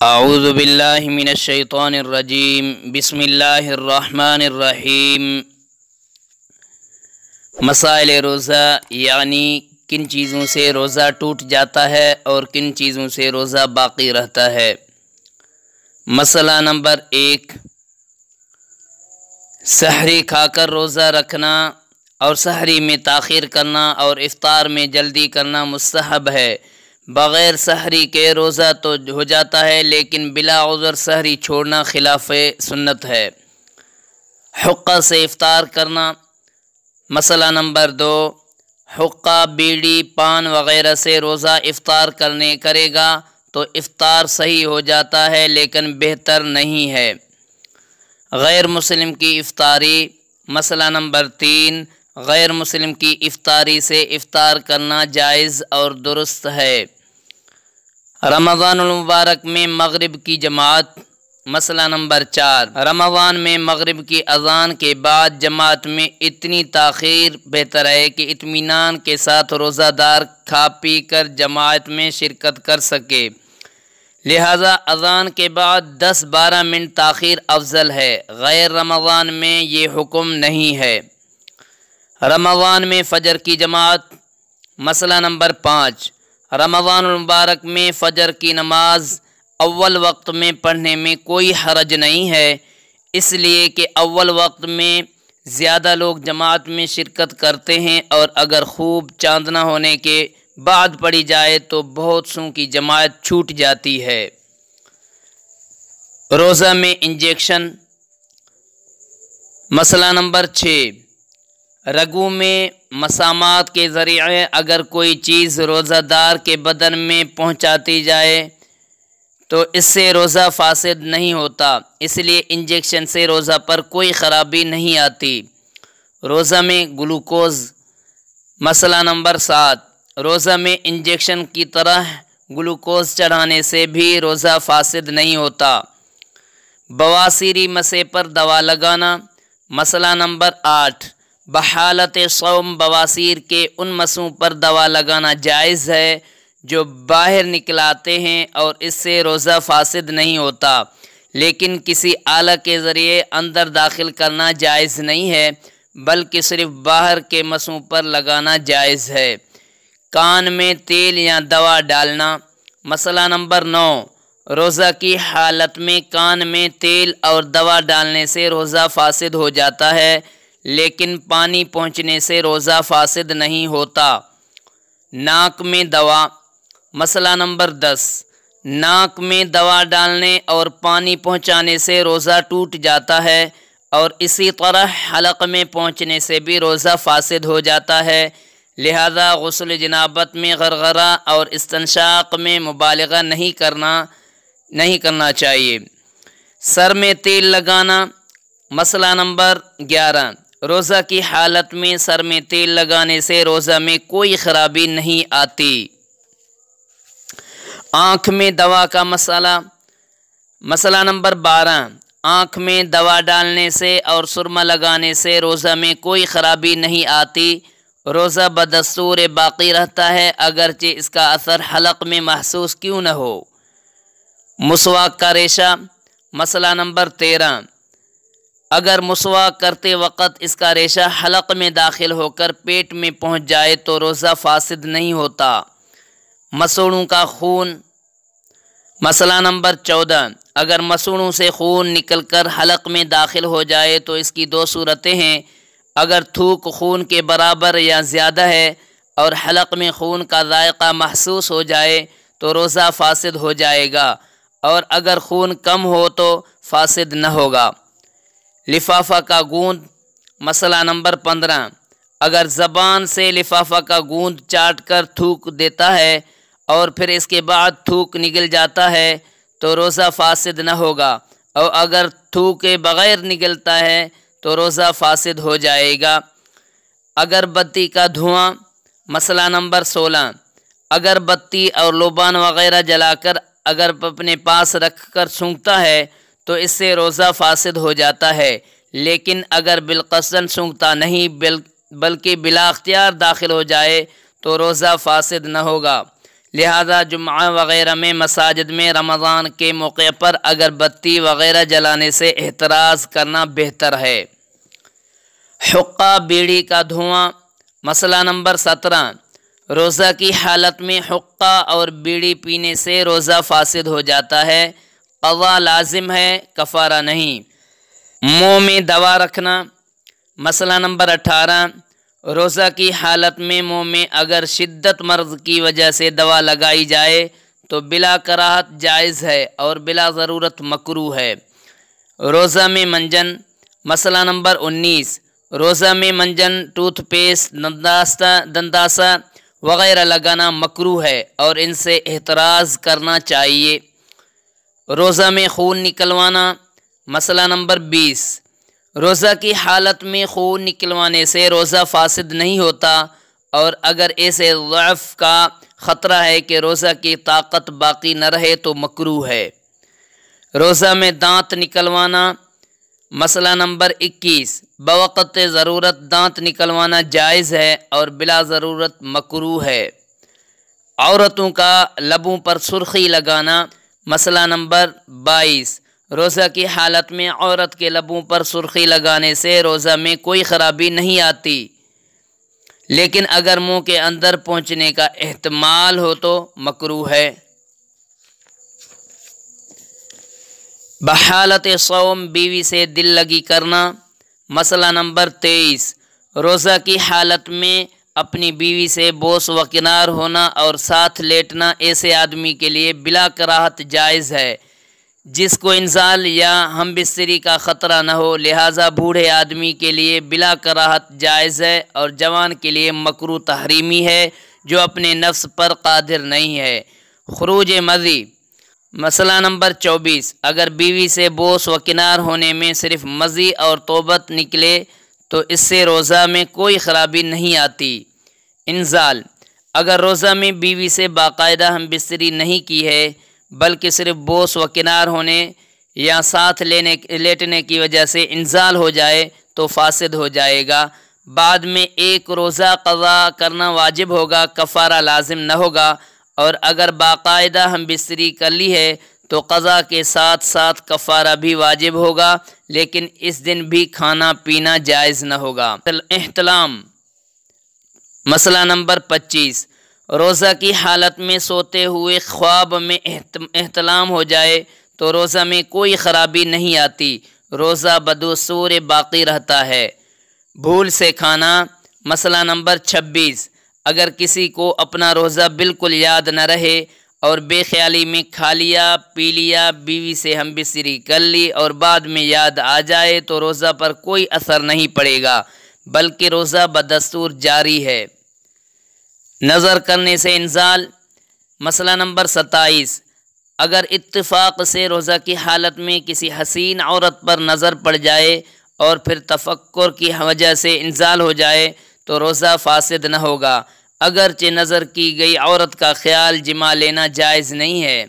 اعوذ باللہ من الشیطان الرجیم بسم اللہ الرحمن الرحیم۔ مسائل روزہ یعنی کن چیزوں سے روزہ ٹوٹ جاتا ہے اور کن چیزوں سے روزہ باقی رہتا ہے۔ مسئلہ نمبر 1، سحری کھا کر روزہ رکھنا اور سحری میں تاخیر کرنا اور افطار میں جلدی کرنا مستحب ہے۔ بغیر سحری کے روزہ تو ہو جاتا ہے لیکن بلا عذر سحری چھوڑنا خلاف سنت ہے۔ حقہ سے افطار کرنا۔ مسئلہ نمبر 2، حقہ، بیڑی، پان وغیرہ سے روزہ افطار کرے گا تو افطار صحیح ہو جاتا ہے لیکن بہتر نہیں ہے۔ غیر مسلم کی افطاری۔ مسئلہ نمبر 3، غیر مسلم کی افطاری سے افطار کرنا جائز اور درست ہے۔ رمضان المبارک میں مغرب کی جماعت۔ مسئلہ نمبر 4، رمضان میں مغرب کی اذان کے بعد جماعت میں اتنی تاخیر بہتر ہے کہ اطمینان کے ساتھ روزہ دار کھا پی کر جماعت میں شرکت کر سکے، لہذا اذان کے بعد 10-12 منٹ تاخیر افضل ہے۔ غیر رمضان میں یہ حکم نہیں ہے۔ رمضان میں فجر کی جماعت۔ مسئلہ نمبر 5، رمضان المبارک میں فجر کی نماز اول وقت میں پڑھنے میں کوئی حرج نہیں ہے، اس لیے کہ اول وقت میں زیادہ لوگ جماعت میں شرکت کرتے ہیں اور اگر خوب چاندنا ہونے کے بعد پڑھی جائے تو بہت سوں کی جماعت چھوٹ جاتی ہے۔ روزہ میں انجیکشن۔ مسئلہ نمبر 6، رگوں میں مسامات کے ذریعے اگر کوئی چیز روزہ دار کے بدن میں پہنچاتی جائے تو اس سے روزہ فاسد نہیں ہوتا، اس لیے انجیکشن سے روزہ پر کوئی خرابی نہیں آتی۔ روزہ میں گلوکوز۔ مسئلہ نمبر 7، روزہ میں انجیکشن کی طرح گلوکوز چڑھانے سے بھی روزہ فاسد نہیں ہوتا۔ بواسیری مسے پر دوا لگانا۔ مسئلہ نمبر 8، بحالت صوم بواسیر کے ان مسوں پر دوا لگانا جائز ہے جو باہر نکل آتے ہیں اور اس سے روزہ فاسد نہیں ہوتا، لیکن کسی آلہ کے ذریعے اندر داخل کرنا جائز نہیں ہے بلکہ صرف باہر کے مسوں پر لگانا جائز ہے۔ کان میں تیل یا دوا ڈالنا۔ مسئلہ نمبر 9، روزہ کی حالت میں کان میں تیل اور دوا ڈالنے سے روزہ فاسد ہو جاتا ہے لیکن پانی پہنچنے سے روزہ فاسد نہیں ہوتا۔ ناک میں دوا۔ مسئلہ نمبر 10، ناک میں دوا ڈالنے اور پانی پہنچانے سے روزہ ٹوٹ جاتا ہے اور اسی طرح حلق میں پہنچنے سے بھی روزہ فاسد ہو جاتا ہے، لہذا غسل جنابت میں غرغرہ اور استنشاق میں مبالغہ نہیں کرنا چاہیے۔ سر میں تیل لگانا۔ مسئلہ نمبر 11، روزہ کی حالت میں سر میں تیل لگانے سے روزہ میں کوئی خرابی نہیں آتی۔ آنکھ میں دوا کا مسئلہ۔ مسئلہ نمبر 12، آنکھ میں دوا ڈالنے سے اور سرما لگانے سے روزہ میں کوئی خرابی نہیں آتی، روزہ بدستور باقی رہتا ہے اگرچہ اس کا اثر حلق میں محسوس کیوں نہ ہو۔ مسواک کا ریشہ۔ مسئلہ نمبر 13، اگر مسواک کرتے وقت اس کا ریشہ حلق میں داخل ہو کر پیٹ میں پہنچ جائے تو روزہ فاسد نہیں ہوتا۔ مسوڑوں کا خون۔ مسئلہ نمبر 14، اگر مسوڑوں سے خون نکل کر حلق میں داخل ہو جائے تو اس کی 2 صورتیں ہیں، اگر تھوک خون کے برابر یا زیادہ ہے اور حلق میں خون کا ذائقہ محسوس ہو جائے تو روزہ فاسد ہو جائے گا، اور اگر خون کم ہو تو فاسد نہ ہوگا۔ لفافہ کا گوند۔ مسئلہ نمبر 15، اگر زبان سے لفافہ کا گوند چاٹ کر تھوک دیتا ہے اور پھر اس کے بعد تھوک نگل جاتا ہے تو روزہ فاسد نہ ہوگا، اور اگر تھوکے بغیر نگلتا ہے تو روزہ فاسد ہو جائے گا۔ اگر بتی کا دھواں۔ مسئلہ نمبر 16، اگر بتی اور لوبان وغیرہ جلا کر اگر اپنے پاس رکھ کر سونگھتا ہے تو اس سے روزہ فاسد ہو جاتا ہے، لیکن اگر بالقصد سونگھتا نہیں بلکہ بلا اختیار داخل ہو جائے تو روزہ فاسد نہ ہوگا، لہذا جمعہ وغیرہ میں مساجد میں رمضان کے موقع پر اگر بتی وغیرہ جلانے سے احتراز کرنا بہتر ہے۔ حقہ بیڑی کا دھواں۔ مسئلہ نمبر 17، روزہ کی حالت میں حقہ اور بیڑی پینے سے روزہ فاسد ہو جاتا ہے، قضا لازم ہے، کفارہ نہیں۔ منہ میں دوا رکھنا۔ مسئلہ نمبر 18، روزہ کی حالت میں منہ میں اگر شدت مرض کی وجہ سے دوا لگائی جائے تو بلا کراہت جائز ہے اور بلا ضرورت مکروہ ہے۔ روزہ میں منجن۔ مسئلہ نمبر 19، روزہ میں منجن، ٹوتھ پیسٹ، دنداسہ وغیرہ لگانا مکروہ ہے اور ان سے احتراز کرنا چاہیے۔ روزہ میں خون نکلوانا۔ مسئلہ نمبر 20، روزہ کی حالت میں خون نکلوانے سے روزہ فاسد نہیں ہوتا اور اگر ایسے ضعف کا خطرہ ہے کہ روزہ کی طاقت باقی نہ رہے تو مکروہ ہے۔ روزہ میں دانت نکلوانا۔ مسئلہ نمبر 21، بوقت ضرورت دانت نکلوانا جائز ہے اور بلا ضرورت مکروہ ہے۔ عورتوں کا لبوں پر سرخی لگانا۔ مسئلہ نمبر 22، روزہ کی حالت میں عورت کے لبوں پر سرخی لگانے سے روزہ میں کوئی خرابی نہیں آتی، لیکن اگر منہ کے اندر پہنچنے کا احتمال ہو تو مکروہ ہے۔ بحالت صوم بیوی سے دل لگی کرنا۔ مسئلہ نمبر 23، روزہ کی حالت میں اپنی بیوی سے بوس و کنار ہونا اور ساتھ لیٹنا ایسے آدمی کے لیے بلا کراہت جائز ہے جس کو انزال یا ہم بستری کا خطرہ نہ ہو، لہٰذا بوڑھے آدمی کے لیے بلا کراہت جائز ہے اور جوان کے لیے مکروہ تحریمی ہے جو اپنے نفس پر قادر نہیں ہے۔ خروج مذی۔ مسئلہ نمبر 24، اگر بیوی سے بوس و کنار ہونے میں صرف مذی اور توبت نکلے تو اس سے روزہ میں کوئی خرابی نہیں آتی۔ انزال، اگر روزہ میں بیوی سے باقاعدہ ہم بستری نہیں کی ہے بلکہ صرف بوس و کنار ہونے یا ساتھ لیٹنے کی وجہ سے انزال ہو جائے تو فاسد ہو جائے گا۔ بعد میں ایک روزہ قضا کرنا واجب ہوگا، کفارہ لازم نہ ہوگا، اور اگر باقاعدہ ہم بستری کر لی ہے تو قضا کے ساتھ ساتھ کفارہ بھی واجب ہوگا، لیکن اس دن بھی کھانا پینا جائز نہ ہوگا۔ احتلام۔ مسئلہ نمبر 25، روزہ کی حالت میں سوتے ہوئے خواب میں احتلام ہو جائے تو روزہ میں کوئی خرابی نہیں آتی، روزہ بدستور باقی رہتا ہے۔ بھول سے کھانا۔ مسئلہ نمبر 26، اگر کسی کو اپنا روزہ بالکل یاد نہ رہے اور بے خیالی میں کھا لیا پی لیا، بیوی سے ہم بستری کر لی اور بعد میں یاد آ جائے تو روزہ پر کوئی اثر نہیں پڑے گا بلکہ روزہ بدستور جاری ہے۔ نظر کرنے سے انزال۔ مسئلہ نمبر 27، اگر اتفاق سے روزہ کی حالت میں کسی حسین عورت پر نظر پڑ جائے اور پھر تفکر کی وجہ سے انزال ہو جائے تو روزہ فاسد نہ ہوگا، اگرچہ نظر کی گئی عورت کا خیال جما لینا جائز نہیں ہے۔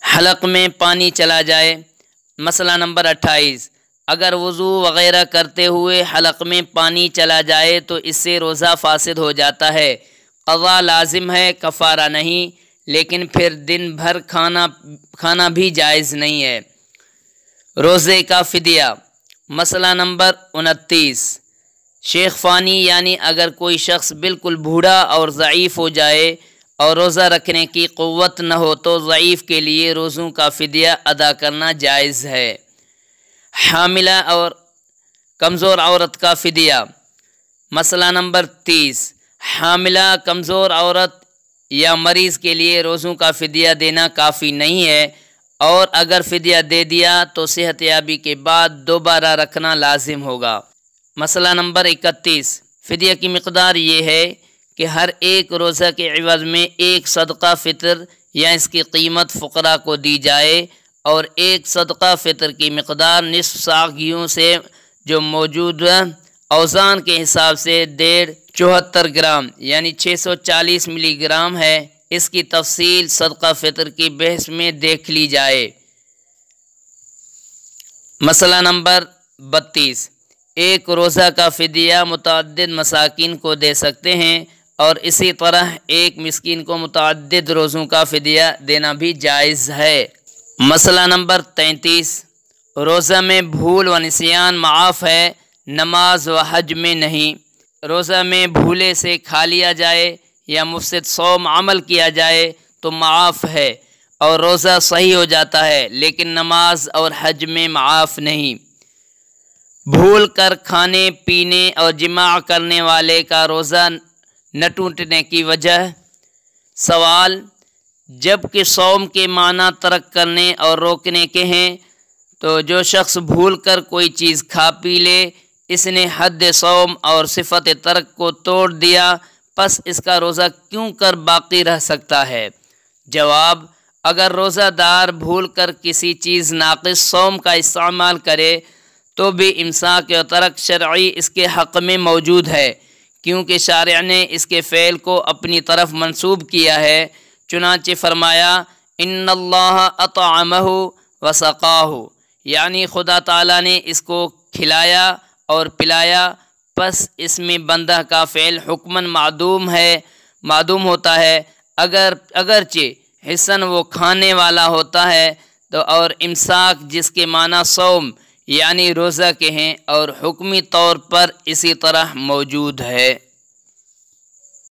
حلق میں پانی چلا جائے۔ مسئلہ نمبر 28، اگر وضو وغیرہ کرتے ہوئے حلق میں پانی چلا جائے تو اس سے روزہ فاسد ہو جاتا ہے، قضا لازم ہے، کفارہ نہیں، لیکن پھر دن بھر کھانا بھی جائز نہیں ہے۔ روزے کا فدیہ۔ مسئلہ نمبر 29، شیخ فانی یعنی اگر کوئی شخص بالکل بوڑھا اور ضعیف ہو جائے اور روزہ رکھنے کی قوت نہ ہو تو ضعیف کے لیے روزوں کا فدیہ ادا کرنا جائز ہے۔ حاملہ اور کمزور عورت کا فدیہ۔ مسئلہ نمبر 30، حاملہ، کمزور عورت یا مریض کے لیے روزوں کا فدیہ دینا کافی نہیں ہے، اور اگر فدیہ دے دیا تو صحت یابی کے بعد دوبارہ رکھنا لازم ہوگا۔ مسئلہ نمبر 31، فدیہ کی مقدار یہ ہے کہ ہر ایک روزہ کے عوض میں ایک صدقہ فطر یا اس کی قیمت فقراء کو دی جائے، اور ایک صدقہ فطر کی مقدار نصف صاع گیہوں سے جو موجود اوزان کے حساب سے 74 گرام یعنی 640 ملی گرام ہے۔ اس کی تفصیل صدقہ فطر کی بحث میں دیکھ لی جائے۔ مسئلہ نمبر 32، ایک روزہ کا فدیہ متعدد مساکین کو دے سکتے ہیں اور اسی طرح ایک مسکین کو متعدد روزوں کا فدیہ دینا بھی جائز ہے۔ مسئلہ نمبر 33، روزہ میں بھول و نسیان معاف ہے، نماز و حج میں نہیں۔ روزہ میں بھولے سے کھا لیا جائے یا مفسد صوم عمل کیا جائے تو معاف ہے اور روزہ صحیح ہو جاتا ہے، لیکن نماز اور حج میں معاف نہیں۔ بھول کر کھانے پینے اور جماع کرنے والے کا روزہ نہ ٹوٹنے کی وجہ۔ سوال، جب کہ صوم کے معنی ترک کرنے اور روکنے کے ہیں تو جو شخص بھول کر کوئی چیز کھا پی لے، اس نے حد صوم اور صفت ترک کو توڑ دیا، پس اس کا روزہ کیوں کر باقی رہ سکتا ہے؟ جواب، اگر روزہ دار بھول کر کسی چیز ناقص صوم کا استعمال کرے تو بھی امساک و ترک شرعی اس کے حق میں موجود ہے، کیونکہ شارع نے اس کے فعل کو اپنی طرف منسوب کیا ہے۔ چنانچہ فرمایا ان اللہ اطعمہ وسقاہ، یعنی خدا تعالیٰ نے اس کو کھلایا اور پلایا، پس اس میں بندہ کا فعل حکماً معدوم ہوتا ہے، اگرچہ حسن وہ کھانے والا ہوتا ہے تو، اور امساک جس کے معنی صوم یعنی روزہ کے ہیں اور حکمی طور پر اسی طرح موجود ہے۔